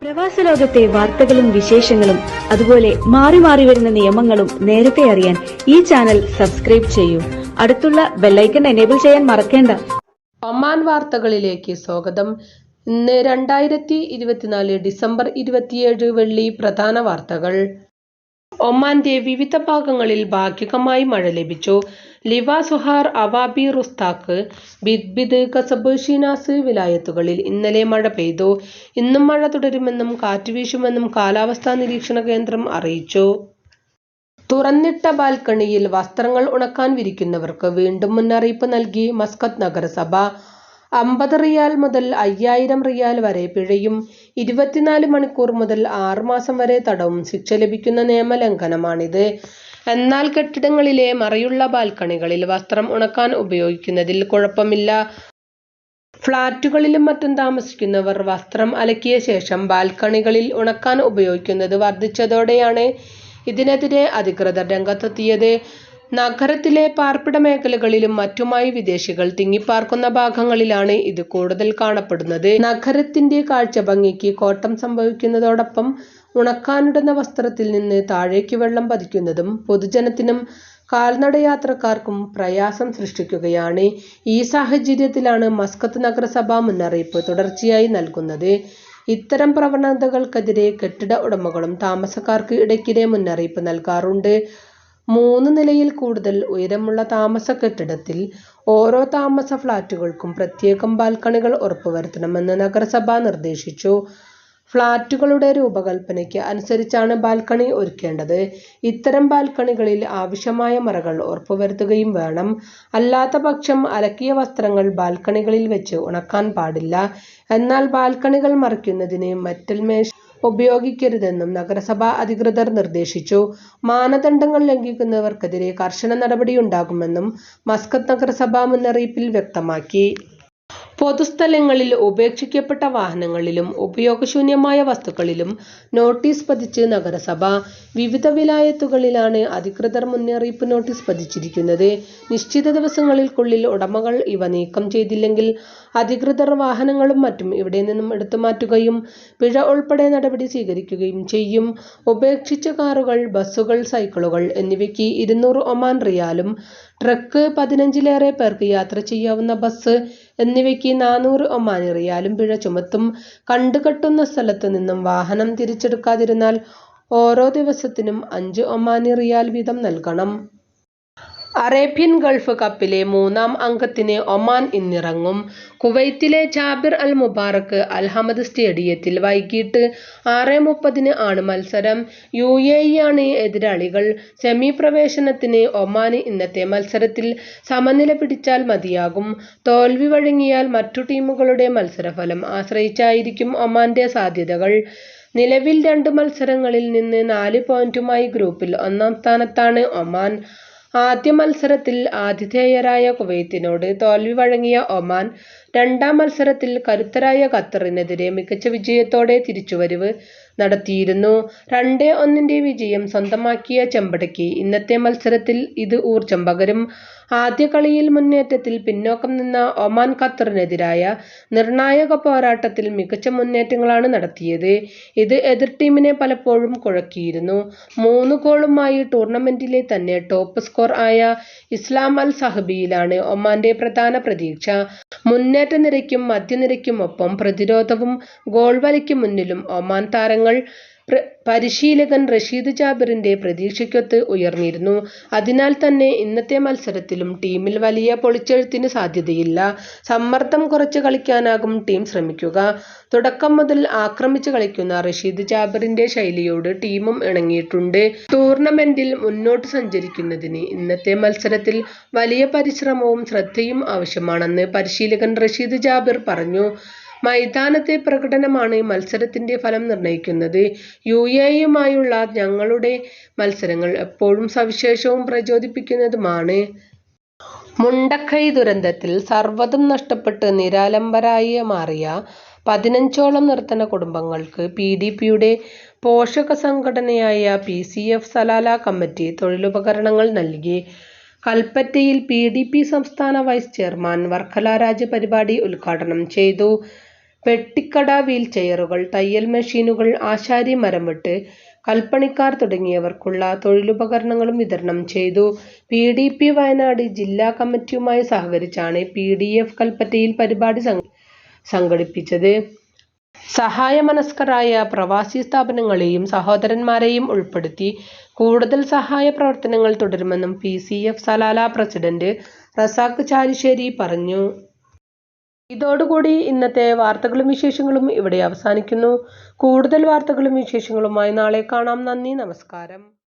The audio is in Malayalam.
പ്രവാസ ലോകത്തെ വാർത്തകളും വിശേഷങ്ങളും അതുപോലെ മാറി മാറി വരുന്ന നിയമങ്ങളും നേരത്തെ അറിയാൻ ഈ ചാനൽ സബ്സ്ക്രൈബ് ചെയ്യൂ. അടുത്തുള്ള ബെല്ലൈക്കൺ എനേബിൾ ചെയ്യാൻ മറക്കേണ്ട. ഒമാൻ വാർത്തകളിലേക്ക് സ്വാഗതം. ഇന്ന് 2024 ഡിസംബർ 27 വെള്ളി. പ്രധാന വാർത്തകൾ. ഒമാന്റെ വിവിധ ഭാഗങ്ങളിൽ ഭാഗികമായി മഴ ലഭിച്ചു. ലിവ, സുഹാർ, അവാബി, റുസ്താഖ്, ബിദ്ബിദ്, കസബ്, ഷിനാസ് വിലായത്തുകളിൽ ഇന്നലെ മഴ പെയ്തു. ഇന്നും മഴ തുടരുമെന്നും കാറ്റ് വീശുമെന്നും കാലാവസ്ഥാ നിരീക്ഷണ കേന്ദ്രം അറിയിച്ചു. തുറന്നിട്ട ബാൽക്കണിയിൽ വസ്ത്രങ്ങൾ ഉണക്കാൻ വിരിക്കുന്നവർക്ക് വീണ്ടും മുന്നറിയിപ്പ് നൽകി മസ്കത്ത് നഗരസഭ. 50 റിയാൽ മുതൽ 5000 റിയാൽ വരെ പിഴയും 24 മണിക്കൂർ മുതൽ 6 മാസം വരെ തടവും ശിക്ഷ ലഭിക്കുന്ന നിയമലംഘനമാണിത്. എന്നാൽ കെട്ടിടങ്ങളിലെ മറയുള്ള ബാൽക്കണികളിൽ വസ്ത്രം ഉണക്കാൻ ഉപയോഗിക്കുന്നതിൽ കുഴപ്പമില്ല. ഫ്ളാറ്റുകളിലും മറ്റും താമസിക്കുന്നവർ വസ്ത്രം അലക്കിയ ശേഷം ബാൽക്കണികളിൽ ഉണക്കാൻ ഉപയോഗിക്കുന്നത് വർദ്ധിച്ചതോടെയാണ് ഇതിനെതിരെ അധികൃതർ രംഗത്തെത്തിയത്. നഗരത്തിലെ പാർപ്പിട മേഖലകളിലും മറ്റുമായി വിദേശികൾ തിങ്ങിപ്പാർക്കുന്ന ഭാഗങ്ങളിലാണ് ഇത് കൂടുതൽ കാണപ്പെടുന്നത്. നഗരത്തിന്റെ കാഴ്ചഭംഗിക്ക് കോട്ടം സംഭവിക്കുന്നതോടൊപ്പം ഉണക്കാനിടുന്ന വസ്ത്രത്തിൽ നിന്ന് താഴേക്ക് വെള്ളം പതിക്കുന്നതും പൊതുജനത്തിനും കാൽനടയാത്രക്കാർക്കും പ്രയാസം സൃഷ്ടിക്കുകയാണ്. ഈ സാഹചര്യത്തിലാണ് മസ്കത്ത് നഗരസഭ മുന്നറിയിപ്പ് തുടർച്ചയായി നൽകുന്നത്. ഇത്തരം പ്രവണതകൾക്കെതിരെ കെട്ടിട ഉടമകളും താമസക്കാർക്ക് ഇടയ്ക്കിടെ മുന്നറിയിപ്പ് നൽകാറുണ്ട്. 3 നിലയിൽ കൂടുതൽ ഉയരമുള്ള താമസ കെട്ടിടത്തിൽ ഓരോ താമസ ഫ്ളാറ്റുകൾക്കും പ്രത്യേകം ബാൽക്കണികൾ ഉറപ്പുവരുത്തണമെന്ന് നഗരസഭ നിർദ്ദേശിച്ചു. ഫ്ളാറ്റുകളുടെ രൂപകൽപ്പനയ്ക്ക് അനുസരിച്ചാണ് ബാൽക്കണി ഒരുക്കേണ്ടത്. ഇത്തരം ബാൽക്കണികളിൽ ആവശ്യമായ മറകൾ ഉറപ്പുവരുത്തുകയും വേണം. അല്ലാത്ത പക്ഷം അലക്കിയ വസ്ത്രങ്ങൾ ബാൽക്കണികളിൽ വെച്ച് ഉണക്കാൻ പാടില്ല. എന്നാൽ ബാൽക്കണികൾ മറയ്ക്കുന്നതിന് മെറ്റൽ മേശ ഉപയോഗിക്കരുതെന്നും നഗരസഭാ അധികൃതർ നിർദ്ദേശിച്ചു. മാനദണ്ഡങ്ങൾ ലംഘിക്കുന്നവർക്കെതിരെ കർശന നടപടിയുണ്ടാകുമെന്നും മസ്കത്ത് നഗരസഭ മുന്നറിയിപ്പിൽ വ്യക്തമാക്കി. പൊതുസ്ഥലങ്ങളിൽ ഉപേക്ഷിക്കപ്പെട്ട വാഹനങ്ങളിലും ഉപയോഗശൂന്യമായ വസ്തുക്കളിലും നോട്ടീസ് പതിച്ച് നഗരസഭ. വിവിധ വിലായത്തുകളിലാണ് അധികൃതർ മുന്നറിയിപ്പ് നോട്ടീസ് പതിച്ചിരിക്കുന്നത്. നിശ്ചിത ദിവസങ്ങൾക്കുള്ളിൽ ഉടമകൾ ഇവ നീക്കം ചെയ്തില്ലെങ്കിൽ അധികൃതർ വാഹനങ്ങളും മറ്റും ഇവിടെ നിന്നും എടുത്തുമാറ്റുകയും പിഴ ഉൾപ്പെടെ നടപടി സ്വീകരിക്കുകയും ചെയ്യും. ഉപേക്ഷിച്ച കാറുകൾ, ബസ്സുകൾ, സൈക്കിളുകൾ എന്നിവയ്ക്ക് 200 ഒമാൻ റിയാലും ട്രക്ക്, 15ലേറെ പേർക്ക് യാത്ര ചെയ്യാവുന്ന ബസ് എന്നിവയ്ക്ക് 400 ഒമാനി റിയാലും പിഴ ചുമത്തും. കണ്ടുകെട്ടുന്ന സ്ഥലത്ത് നിന്നും വാഹനം തിരിച്ചെടുക്കാതിരുന്നാൽ ഓരോ ദിവസത്തിനും 5 ഒമാനി റിയാൽ വീതം നൽകണം. അറേബ്യൻ ഗൾഫ് കപ്പിലെ 3ാം അംഗത്തിന് ഒമാൻ ഇന്നിറങ്ങും. കുവൈത്തിലെ ജാബിർ അൽ മുബാറക്ക് അൽ ഹമദ് സ്റ്റേഡിയത്തിൽ വൈകിട്ട് 6:30 ആണ് മത്സരം. UAE ആണ് എതിരാളികൾ. സെമി പ്രവേശനത്തിന് ഒമാന് ഇന്നത്തെ മത്സരത്തിൽ സമനില പിടിച്ചാൽ മതിയാകും. തോൽവി വഴങ്ങിയാൽ മറ്റു ടീമുകളുടെ മത്സരഫലം ആശ്രയിച്ചായിരിക്കും ഒമാന്റെ സാധ്യതകൾ. നിലവിൽ 2 മത്സരങ്ങളിൽ നിന്ന് 4 പോയിന്റുമായി ഗ്രൂപ്പിൽ 1ാം സ്ഥാനത്താണ് ഒമാൻ. ആദ്യ മത്സരത്തിൽ ആതിഥേയരായ കുവൈത്തിനോട് തോൽവി വഴങ്ങിയ ഒമാൻ 2ാം മത്സരത്തിൽ കരുത്തരായ ഖത്തറിനെതിരെ മികച്ച വിജയത്തോടെ തിരിച്ചുവരവ് നടത്തിയിരുന്നു. 2-1 വിജയം സ്വന്തമാക്കിയ ചെമ്പടയ്ക്ക് ഇന്നത്തെ മത്സരത്തിൽ ഇത് ഊർജം പകരും. ആദ്യ കളിയിൽ മുന്നേറ്റത്തിൽ പിന്നോക്കം നിന്ന ഒമാൻ ഖത്തറിനെതിരായ നിർണായക പോരാട്ടത്തിൽ മികച്ച മുന്നേറ്റങ്ങളാണ് നടത്തിയത്. ഇത് എതിർ ടീമിനെ പലപ്പോഴും കുഴക്കിയിരുന്നു. 3 ഗോളുമായി ടൂർണമെന്റിലെ തന്നെ ടോപ്പ് സ്കോർ ആയ ഇസ്ലാം അൽ സഹബിയിലാണ് ഒമാന്റെ പ്രധാന പ്രതീക്ഷ. മുന്നേറ്റ നിരയ്ക്കും മധ്യനിരയ്ക്കുമൊപ്പം പ്രതിരോധവും ഗോൾ വലയ്ക്ക് മുന്നിലും ഒമാൻ താരങ്ങൾ പരിശീലകൻ റഷീദ് ജാബിറിന്റെ പ്രതീക്ഷയ്ക്കൊത്ത് ഉയർന്നിരുന്നു. അതിനാൽ തന്നെ ഇന്നത്തെ മത്സരത്തിലും ടീമിൽ വലിയ പൊളിച്ചെഴുത്തിന് സാധ്യതയില്ല. സമ്മർദ്ദം കുറച്ച് കളിക്കാനാകും ടീം ശ്രമിക്കുക. തുടക്കം മുതൽ ആക്രമിച്ച് കളിക്കുന്ന റഷീദ് ജാബിറിന്റെ ശൈലിയോട് ടീമും ഇണങ്ങിയിട്ടുണ്ട്. ടൂർണമെന്റിൽ മുന്നോട്ട് സഞ്ചരിക്കുന്നതിന് ഇന്നത്തെ മത്സരത്തിൽ വലിയ പരിശ്രമവും ശ്രദ്ധയും ആവശ്യമാണെന്ന് പരിശീലകൻ റഷീദ് ജാബിർ പറഞ്ഞു. മൈതാനത്തെ പ്രകടനമാണ് മത്സരത്തിന്റെ ഫലം നിർണയിക്കുന്നത്. UAEയുമായുള്ള ഞങ്ങളുടെ മത്സരങ്ങൾ എപ്പോഴും സവിശേഷവും പ്രചോദിപ്പിക്കുന്നതുമാണ്. മുണ്ടക്കൈ ദുരന്തത്തിൽ സർവ്വതും നഷ്ടപ്പെട്ട് നിരാലംബരായി മാറിയ 15ഓളം നിർധന കുടുംബങ്ങൾക്ക് PDPയുടെ പോഷക സംഘടനയായ PCF സലാല കമ്മിറ്റി തൊഴിലുപകരണങ്ങൾ നൽകി. കൽപ്പറ്റയിൽ PDP സംസ്ഥാന വൈസ് ചെയർമാൻ വർക്കല രാജ് പരിപാടി ഉദ്ഘാടനം ചെയ്തു. പെട്ടിക്കട, വീൽചെയറുകൾ, തയ്യൽ മെഷീനുകൾ, ആശാരി, മരംവെട്ട്, കൽപ്പണിക്കാർ തുടങ്ങിയവർക്കുള്ള തൊഴിലുപകരണങ്ങളും വിതരണം ചെയ്തു. PDP വയനാട് ജില്ലാ കമ്മിറ്റിയുമായി സഹകരിച്ചാണ് PDF കൽപ്പറ്റയിൽ പരിപാടി സംഘടിപ്പിച്ചത്. സഹായമനസ്കരായ പ്രവാസി സ്ഥാപനങ്ങളെയും സഹോദരന്മാരെയും ഉൾപ്പെടുത്തി കൂടുതൽ സഹായ പ്രവർത്തനങ്ങൾ തുടരുമെന്നും PCF Salalah president Razak Chalissery പറഞ്ഞു. ഇതോടുകൂടി ഇന്നത്തെ വാർത്തകളും വിശേഷങ്ങളും ഇവിടെ അവസാനിക്കുന്നു. കൂടുതൽ വാർത്തകളും വിശേഷങ്ങളുമായി നാളെ കാണാം. നന്ദി, നമസ്കാരം.